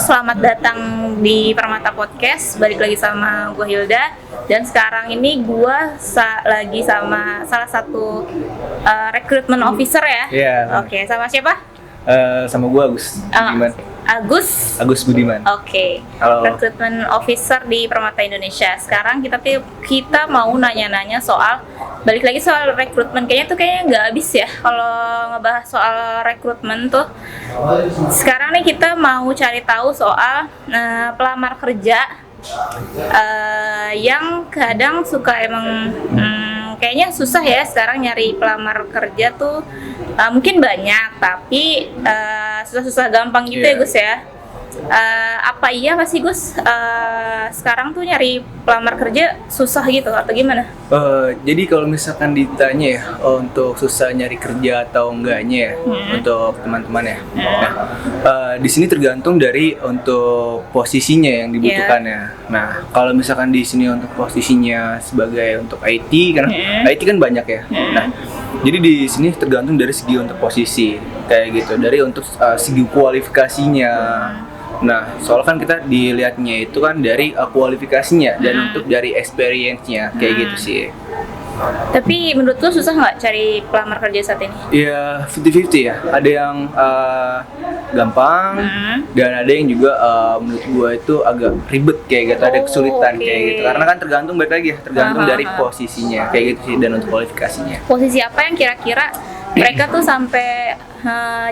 selamat datang di Permata Podcast. Balik lagi sama gue Hilda. Dan sekarang ini gue lagi sama salah satu recruitment officer ya. Iya. Oke, sama siapa? Sama gue Agus Budiman. Agus Budiman. Oke. Halo. Recruitment officer di Permata Indonesia. Sekarang kita mau nanya-nanya soal balik lagi soal rekrutmen. Kayaknya nggak habis ya kalau ngebahas soal rekrutmen tuh. Sekarang nih kita mau cari tahu soal pelamar kerja yang kadang suka emang kayaknya susah ya sekarang nyari pelamar kerja tuh. Mungkin banyak tapi susah-susah gampang gitu ya Gus ya. Apa iya nggak sih Gus sekarang tuh nyari pelamar kerja susah gitu atau gimana? Jadi kalau misalkan ditanya ya untuk susah nyari kerja atau enggaknya ya untuk teman-teman ya. Di sini tergantung dari untuk posisinya yang dibutuhkannya. Nah kalau misalkan di sini untuk posisinya sebagai untuk IT kan IT kan banyak ya. Nah jadi di sini tergantung dari segi untuk posisi kayak gitu, dari untuk segi kualifikasinya. Nah, soalnya kan kita dilihatnya itu kan dari kualifikasinya dan untuk dari experience-nya kayak gitu sih. Tapi menurut lu susah nggak cari pelamar kerja saat ini? Ya 50-50 ya. Ada yang gampang dan ada yang juga menurut gua itu agak ribet kayak gitu, ada kesulitan kayak gitu. Karena kan tergantung balik lagi ya, tergantung dari posisinya kayak gitu sih dan untuk kualifikasinya. Posisi apa yang kira-kira mereka tuh sampai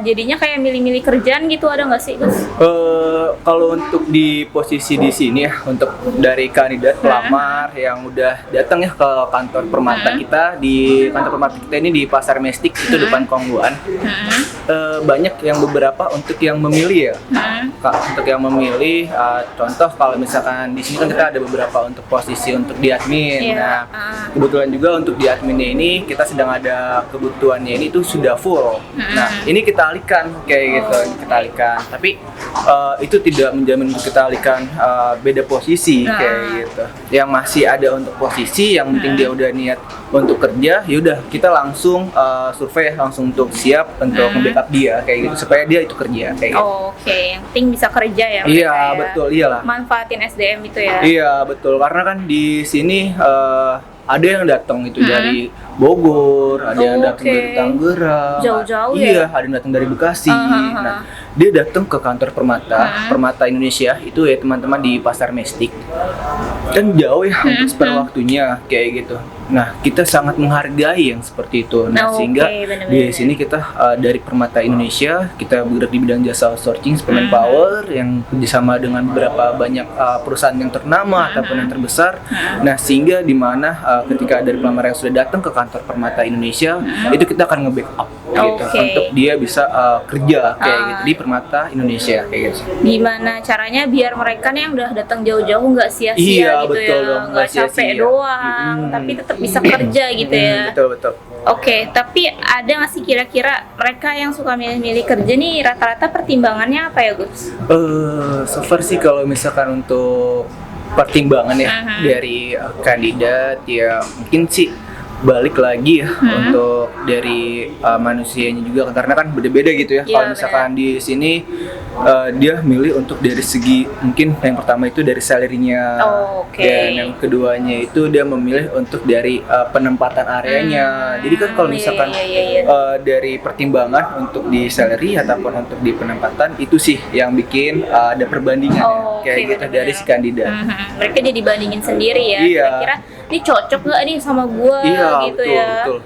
jadinya kayak milih-milih kerjaan gitu, ada nggak sih Gus? Kalau untuk di posisi di sini ya, untuk dari kandidat pelamar yang udah datang ya ke kantor Permata kita, di kantor Permata kita ini di Pasar Mestik itu depan Kongguan, banyak yang beberapa untuk yang memilih ya. Untuk yang memilih, contoh kalau misalkan di sini kan kita ada beberapa untuk posisi untuk di admin. Nah, kebetulan juga untuk di adminnya ini kita sedang ada kebutuhannya ini tuh sudah full. Nah, ini kita alihkan kayak gitu, kita alihkan. Tapi itu tidak menjamin untuk kita alihkan beda posisi kayak gitu. Yang masih ada untuk posisi, yang penting dia udah niat untuk kerja, yaudah kita langsung survei langsung untuk siap untuk nge-backup dia kayak gitu supaya dia itu kerja kayak gitu. Oke, yang penting bisa kerja ya. Iya betul, iyalah. Manfaatin SDM itu ya. Iya betul, karena kan di sini ada yang datang itu dari Bogor, ada yang datang dari Tangerang, jauh-jauh iya, ada yang datang dari Bekasi. Nah, dia datang ke kantor Permata Indonesia itu ya teman-teman di Pasar Mestik. Kan jauh ya untuk spare waktunya kayak gitu. Nah, kita sangat menghargai yang seperti itu. Nah, sehingga di sini kita dari Permata Indonesia kita bergerak di bidang jasa outsourcing seperti Power yang bersama dengan beberapa banyak perusahaan yang ternama ataupun yang terbesar. Nah, sehingga di mana ketika dari pelamar yang sudah datang ke kantor Permata Indonesia itu kita akan nge-backup gitu untuk dia bisa kerja kayak gitu di Permata Indonesia kayak gitu. Gimana caranya biar mereka nih yang udah datang jauh-jauh nggak sia-sia gitu betul, ya, nggak capek doang, tapi tetap bisa kerja gitu ya. Betul. Oke, tapi ada nggak sih kira-kira mereka yang suka milih-milih kerja nih rata-rata pertimbangannya apa ya Gus? So far sih kalau misalkan untuk pertimbangan ya dari kandidat ya mungkin sih balik lagi ya untuk dari manusianya juga karena kan beda-beda gitu ya. Kalau misalkan di sini dia milih untuk dari segi mungkin yang pertama itu dari salary-nya dan yang keduanya itu dia memilih untuk dari penempatan areanya. Jadi kan kalau misalkan dari pertimbangan untuk di salary ataupun untuk di penempatan itu sih yang bikin ada perbandingan kayak gitu dari si kandidat. Mereka jadi bandingin sendiri ya. Kira-kira ini cocok nggak nih sama gua gitu betul, ya. Betul.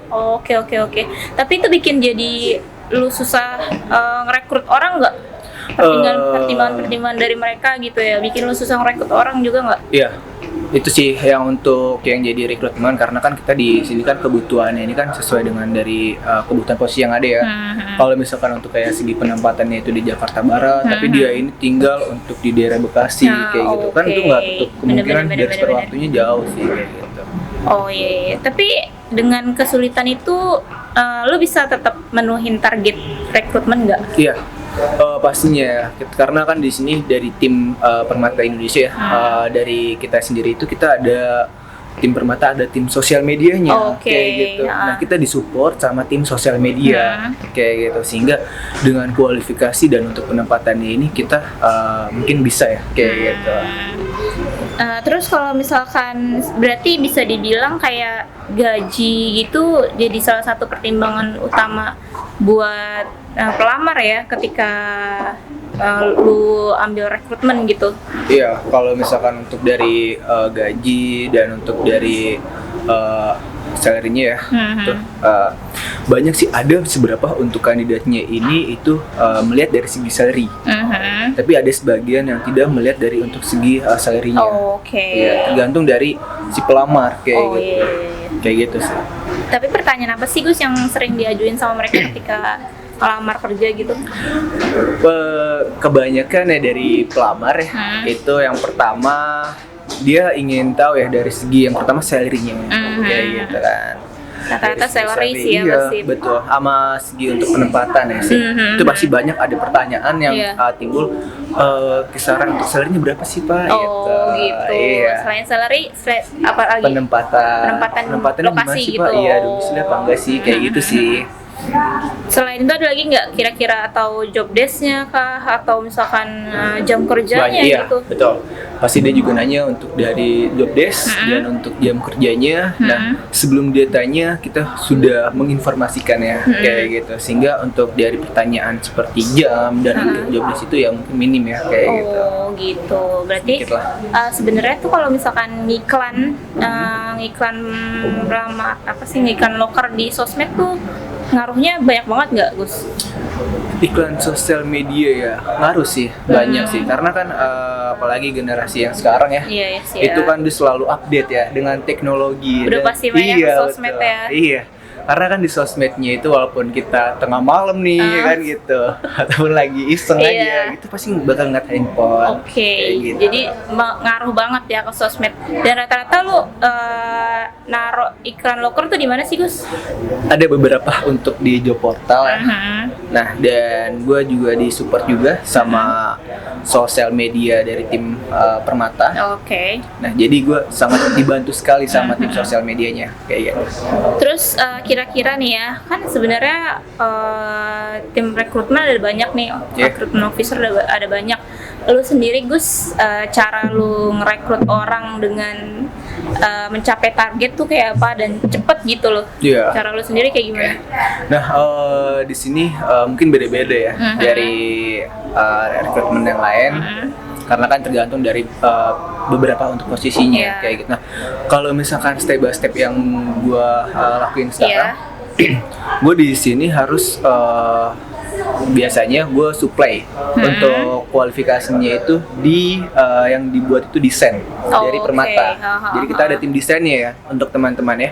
Oke. Tapi itu bikin jadi lu susah ngerekrut orang nggak? Pertimbangan dari mereka gitu ya, bikin lu susah ngerekrut orang juga nggak? Iya, itu sih yang untuk yang jadi rekrutmen karena kan kita di sini kan kebutuhannya ini kan sesuai dengan dari kebutuhan posisi yang ada ya. Kalau misalkan untuk kayak segi penempatannya itu di Jakarta Barat, tapi dia ini tinggal untuk di daerah Bekasi kayak gitu kan itu nggak tutup kemungkinan dari spare waktunya jauh sih kayak gitu. Oh iya. Tapi dengan kesulitan itu lu bisa tetap menuhin target rekrutmen nggak? Iya. Pastinya karena kan di sini dari tim Permata Indonesia dari kita sendiri itu kita ada tim Permata ada tim sosial medianya Oke, kayak gitu. ya. Nah, kita disupport sama tim sosial media kayak gitu, sehingga dengan kualifikasi dan untuk penempatannya ini kita mungkin bisa ya kayak gitu. Terus kalau misalkan berarti bisa dibilang kayak gaji gitu jadi salah satu pertimbangan utama buat pelamar ya ketika lu ambil rekrutmen gitu. Iya, kalau misalkan untuk dari gaji dan untuk dari salary-nya ya, tuh, banyak sih, ada seberapa untuk kandidatnya ini itu melihat dari segi salary. Tapi ada sebagian yang tidak melihat dari untuk segi salary-nya. Oke. Iya, tergantung dari si pelamar kayak gitu. Iya. Kayak gitu sih. Tapi pertanyaan apa sih Gus yang sering diajuin sama mereka ketika melamar kerja gitu? Kebanyakan ya dari pelamar ya, itu yang pertama dia ingin tahu ya dari segi yang pertama salary-nya, kayak gitu kan. Rata-rata Dari segi salary sih ya iya, pasti. betul. Sama segi untuk penempatan ya sih. Itu pasti banyak ada pertanyaan yang timbul, kisaran untuk salary-nya berapa sih Pak? Oh gitu. Iya. Selain salary, apa lagi? Penempatan lokasi gimana sih, gitu. Pak? Iya, domisili apa enggak sih? Kayak gitu sih. Selain itu ada lagi nggak kira-kira atau job desk-nya kah atau misalkan jam kerjanya Iya, gitu? betul. Pasti dia juga nanya untuk dari job desk dan untuk jam kerjanya. Nah, sebelum dia tanya, kita sudah menginformasikan ya, kayak gitu. Sehingga untuk dari pertanyaan seperti jam dan untuk job desk itu ya mungkin minim ya, kayak gitu. Oh gitu. Berarti Sedikit lah. sebenarnya tuh kalau misalkan ngiklan ngiklan loker di sosmed tuh ngaruhnya banyak banget nggak Gus? Iklan sosial media ya ngaruh sih, banyak sih, karena kan apalagi generasi yang sekarang ya, Iya sih. itu kan dia selalu update ya dengan teknologi. Udah dan- pasti banyak iya, sosmed betul. ya. Iya, karena kan di sosmednya itu walaupun kita tengah malam nih kan gitu, ataupun lagi iseng Iya. aja, itu pasti bakal ngeliat handphone. Oke, kayak gitu. jadi ngaruh banget ya ke sosmed. Dan rata-rata lu naruh iklan loker tuh di mana sih Gus? Ada beberapa untuk di job portal ya. Nah, dan gue juga disupport juga sama sosial media dari tim Permata. Oke. Nah, jadi gue sangat dibantu sekali sama tim sosial medianya kayak gitu. Terus kira-kira nih ya, kan sebenarnya tim rekrutmen ada banyak nih, Yeah. rekrutmen officer ada banyak. Lu sendiri Gus, cara lu ngerekrut orang dengan mencapai target tuh kayak apa dan cepet gitu loh? Iya. Cara lu sendiri kayak gimana? Nah, di sini mungkin beda-beda ya dari rekrutmen yang lain. Karena kan tergantung dari beberapa untuk posisinya Iya. kayak gitu. Nah, kalau misalkan step by step yang gue lakuin sekarang, gue di sini harus biasanya gue supply untuk kualifikasinya itu di yang dibuat itu desain dari oke. Permata. Jadi kita ada tim desainnya ya untuk teman-teman ya.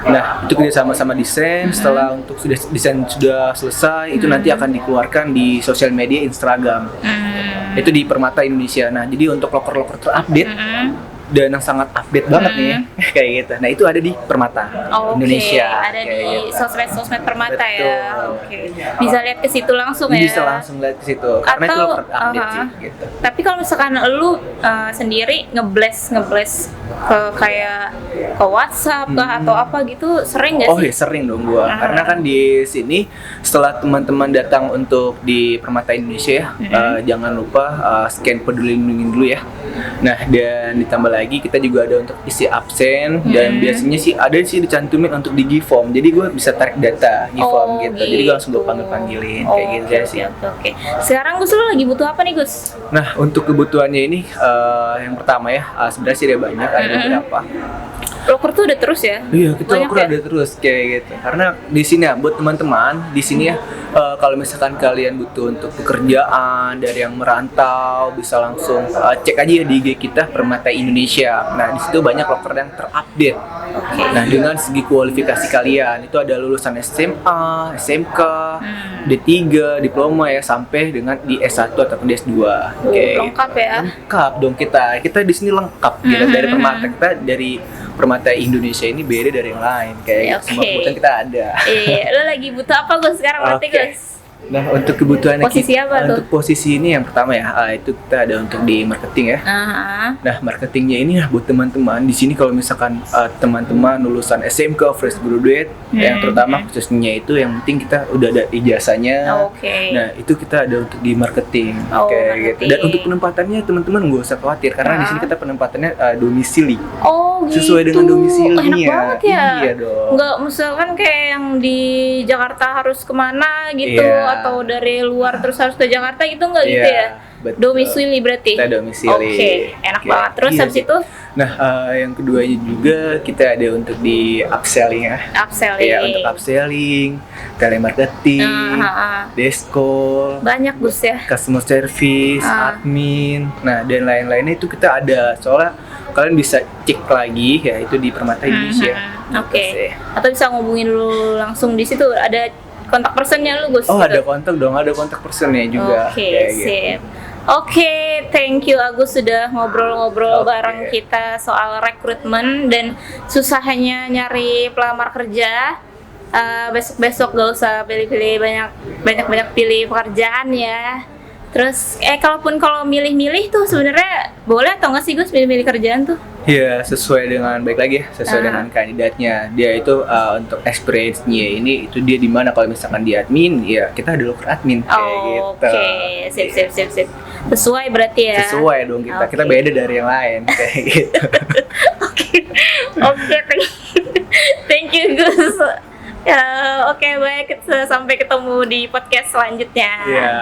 Nah, itu kita sama-sama desain. Setelah untuk sudah desain sudah selesai, itu nanti akan dikeluarkan di sosial media Instagram. Itu di Permata Indonesia. Nah, jadi untuk loker-loker terupdate dan yang sangat update banget nih ya, kayak gitu. Nah, itu ada di Permata Indonesia. Ada kayak di gitu. sosmed Permata ya. Betul. Oke. Bisa lihat ke situ langsung ya. Bisa langsung lihat ke situ karena itu Atau, loker update sih gitu. Tapi kalau misalkan lu sendiri ngeblast ke kayak ke WhatsApp kah atau apa gitu sering nggak Oh sih? ya, sering dong gua. Karena kan di sini setelah teman-teman datang untuk di Permata Indonesia ya, jangan lupa scan peduli lindungi dulu ya. Nah, dan ditambah lagi kita juga ada untuk isi absen dan biasanya sih ada sih dicantumin untuk di Giform. Jadi gue bisa tarik data Giform gitu. Jadi gue langsung gue panggil-panggilin kayak gitu ya sih. Oke. Sekarang Gus lu lagi butuh apa nih Gus? Nah, untuk kebutuhannya ini yang pertama ya, sebenarnya sih ada banyak, ada beberapa. Loker tuh udah terus ya? Iya, kita Banyak ukur ya? ada terus kayak gitu. Karena di sini ya buat teman-teman di sini ya, kalau misalkan kalian butuh untuk pekerjaan dari yang merantau, bisa langsung cek aja ya di IG kita Permata Indonesia. Nah, di situ banyak loker yang terupdate. Nah, dengan segi kualifikasi kalian itu ada lulusan SMA, SMK, D3, diploma ya, sampai dengan di S1 ataupun di S2. Lengkap ya? Lengkap dong kita. Kita di sini lengkap gitu dari Permata. Kita dari Permata Indonesia ini beda dari yang lain kayak Oke. semua kebutuhan kita ada. Lo lagi butuh apa Gus sekarang berarti Oke. Gus? Nah, untuk kebutuhan Posisi apa tuh? untuk posisi ini yang pertama ya, itu kita ada untuk di marketing ya. Nah, marketingnya ini ya buat teman-teman di sini kalau misalkan teman-teman lulusan SMK fresh graduate, yang terutama khususnya itu yang penting kita udah ada ijazahnya. Oke. Nah, itu kita ada untuk di marketing, Oh, kayak gitu. Dan marketing. untuk penempatannya teman-teman nggak usah khawatir karena di sini kita penempatannya domisili. Oh gitu. Sesuai dengan domisilinya. Enak banget ya. Iya dong. Nggak misalkan kayak yang di Jakarta harus kemana gitu, Iya. atau dari luar terus harus ke Jakarta gitu nggak gitu Iya, ya? betul. Domisili berarti. Kita domisili. Oke, enak Oke. banget. Terus Iya habis sih. itu Nah, yang keduanya juga kita ada untuk di upselling ya. upselling. Iya, untuk upselling, telemarketing, desko, Banyak Gus ya. customer service, admin, nah dan lain-lainnya itu kita ada. Soalnya kalian bisa cek lagi ya itu di Permata Indonesia. Oke. Gitu sih. Atau bisa ngubungin dulu langsung di situ, ada kontak personnya lu Gus. Oh, gitu? ada kontak dong, ada kontak personnya juga. Oke, kayak gitu. sip. Oke, thank you Agus sudah ngobrol-ngobrol Oke. bareng kita soal rekrutmen dan susahnya nyari pelamar kerja. Besok-besok gak usah pilih-pilih banyak pilih pekerjaan ya. Terus kalau milih-milih tuh sebenarnya boleh atau nggak sih Gus milih-milih kerjaan tuh? Iya, sesuai dengan baik lagi ya, sesuai dengan kandidatnya. Dia itu untuk experience-nya ini itu dia di mana kalau misalkan di admin, ya kita ada loker admin kayak gitu. Oke, sip. Sesuai berarti ya. Sesuai dong kita. Kita Oke. beda dari yang lain kayak gitu. Oke, thank you Gus. Ya, oke baik, sampai ketemu di podcast selanjutnya. Iya.